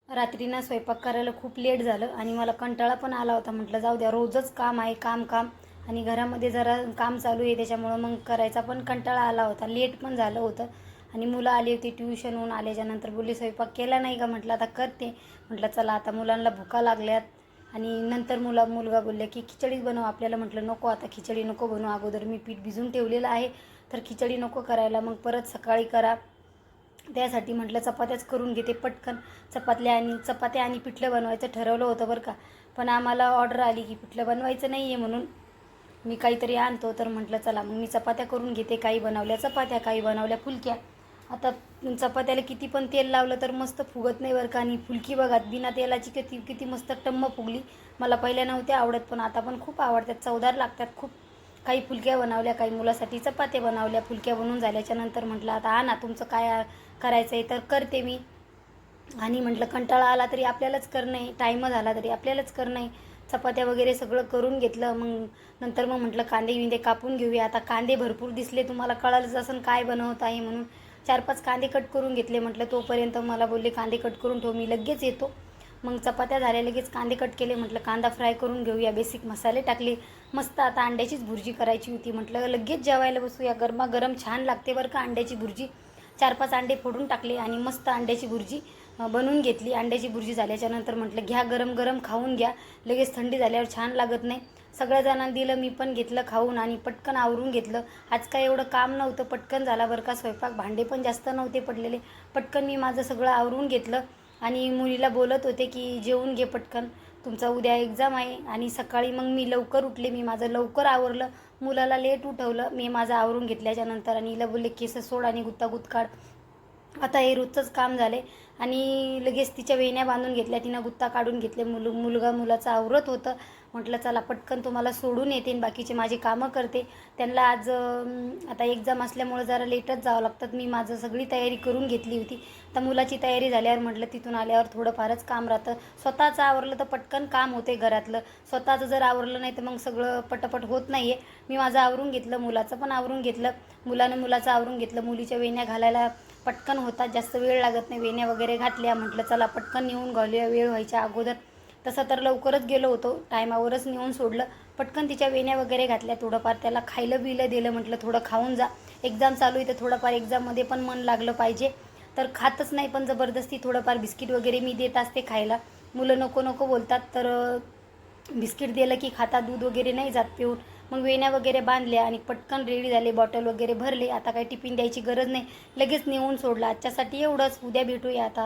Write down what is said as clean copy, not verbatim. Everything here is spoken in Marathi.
रात्री ना स्वयंपाक करायला खूप लेट झालं आणि मला कंटाळा पण आला होता. म्हटलं जाऊ द्या, रोजच काम आहे, काम काम आणि घरामध्ये जरा काम चालू आहे, त्याच्यामुळं मग करायचा पण कंटाळा आला होता. लेट पण झालं होतं आणि मुलं आली होती ट्युशनहून. आल्याच्यानंतर बोलली स्वयंपाक केला नाही का? म्हटलं आता करते. म्हटलं चला आता मुलांना भुका लागल्यात. आणि नंतर मुलगा बोलला की खिचडीच बनव आपल्याला. म्हटलं नको, आता खिचडी नको बनवू, अगोदर मी पीठ भिजून ठेवलेलं आहे, तर खिचडी नको करायला, मग परत सकाळी करा. त्यासाठी म्हटलं चपात्याच करून घेते पटकन. चपात्या आणि पिठलं बनवायचं ठरवलं होतं बरं का, पण आम्हाला ऑर्डर आली की पिठलं बनवायचं नाही आहे म्हणून मी काहीतरी आणतो. तर म्हटलं चला मग मी चपात्या करून घेते. काही बनवल्या चपात्या, काही बनवल्या फुलक्या. आता चपात्याला किती पण तेल लावलं तर मस्त फुगत नाही बरं का. आणि फुलकी बघा बिना तेलाची किती किती मस्त टम्म फुगली. मला पहिल्या नव्हत्या आवडत, पण आता पण खूप आवडतात, चवदार लागतात खूप. काही फुलक्या बनवल्या, काही मुलासाठी चपात्या बनवल्या. फुलक्या बनवून झाल्याच्या नंतर म्हटलं आता आणा तुमचं काय करायचं आहे तर करते मी. आणि म्हटलं कंटाळा आला तरी आपल्यालाच करणं आहे, टाईम झाला तरी आपल्यालाच करणं आहे. चपात्या वगैरे सगळं करून घेतलं. मग नंतर मग कांदे बिंदे कापून घेऊया. आता कांदे भरपूर दिसले, तुम्हाला कळालंच असं काय बनवत आहे म्हणून. 4-5 कांदे कट करून घेतले. म्हटलं तोपर्यंत मला बोलले कांदे कट करून ठेव, मी लगेच येतो. मग चपात्या झाल्या, लगेच कांदे कट केले. म्हटलं कांदा फ्राय करून घेऊया, बेसिक मसाले टाकले. मस्त आता अंड्याचीच भुर्जी करायची होती. म्हटलं लगेच जेवायला बसूया, गरमागरम छान लागते बरं का अंड्याची भुर्जी. 4-5 अंडे फोडून टाकले आणि मस्त अंड्याची भुर्जी बनवून घेतली. अंड्याची भुर्जी झाल्याच्या नंतर म्हटलं घ्या गरम गरम खाऊन घ्या, लगेच थंडी झाल्यावर छान लागत नाही. सगळ्या जणांना दिलं, मी पण घेतलं खाऊन आणि पटकन आवरून घेतलं. आज काय एवढं काम नव्हतं, पटकन झाला बरं का स्वयंपाक. भांडे पण जास्त नव्हते पडलेले, पटकन मी माझं सगळं आवरून घेतलं. आणि मुलीला बोलत होते की जेवून घे पटकन, तुमचा उद्या एक्झाम आहे. आणि सकाळी मग मी लवकर उठले, मी माझं लवकर आवरलं. मुलाला लेट उठवलं मी माझं आवरून घेतल्याच्या नंतर. आणि हिला बोलले केस सोड आणि गुत्तागुत्त काढ. आता हे रोजचंच काम झाले. आणि लगेच तिच्या वेण्या बांधून घेतल्या, तिनं गुत्ता काढून घेतले. मुलाचं आवरत होतं. म्हटलं चला पटकन तुम्हाला सोडून येते आणि बाकीचे माझे कामं करते. त्यांना आज आता एक्झाम असल्यामुळं जरा लेटच जावं लागतं. मी माझं सगळी तयारी करून घेतली होती. तर मुलाची तयारी झाल्यावर म्हटलं तिथून आल्यावर थोडंफारच काम राहतं. स्वतःचं आवरलं तर पटकन काम होते घरातलं, स्वतःचं जर आवरलं नाही तर मग सगळं पटपट होत नाही आहे. मी माझं आवरून घेतलं, मुलाचं पण आवरून घेतलं. मुलाचं आवरून घेतलं. मुलीच्या वेण्या घालायला पटकन होतात, जास्त वेळ लागत नाही. वेण्या वगैरे घातल्या. म्हटलं चला पटकन नेऊन घालूया वेळ व्हायच्या अगोदर. तसं तर लवकरच गेलो होतो, टायमावरच नेऊन सोडलं. पटकन तिच्या वेण्या वगैरे घातल्या. थोडंफार त्याला खायला बिलं दिलं. म्हटलं थोडं खाऊन जा, एक्झाम चालू आहे तर थोडंफार एक्झाममध्ये पण मन लागलं पाहिजे. तर खातच नाही, पण जबरदस्ती थोडंफार बिस्किट वगैरे मी देत असते खायला. मुलं नको नको बोलतात, तर बिस्किट दिलं की खाता, दूध वगैरे नाही जात पिऊन. मग वेण्या वगैरे बांधल्या आणि पटकन रेडी झाले, बॉटल वगैरे भरले. आता काही टिफिन द्यायची गरज नाही, लगेच नेऊन सोडलं. आजच्यासाठी एवढंच, उद्या भेटूया आता.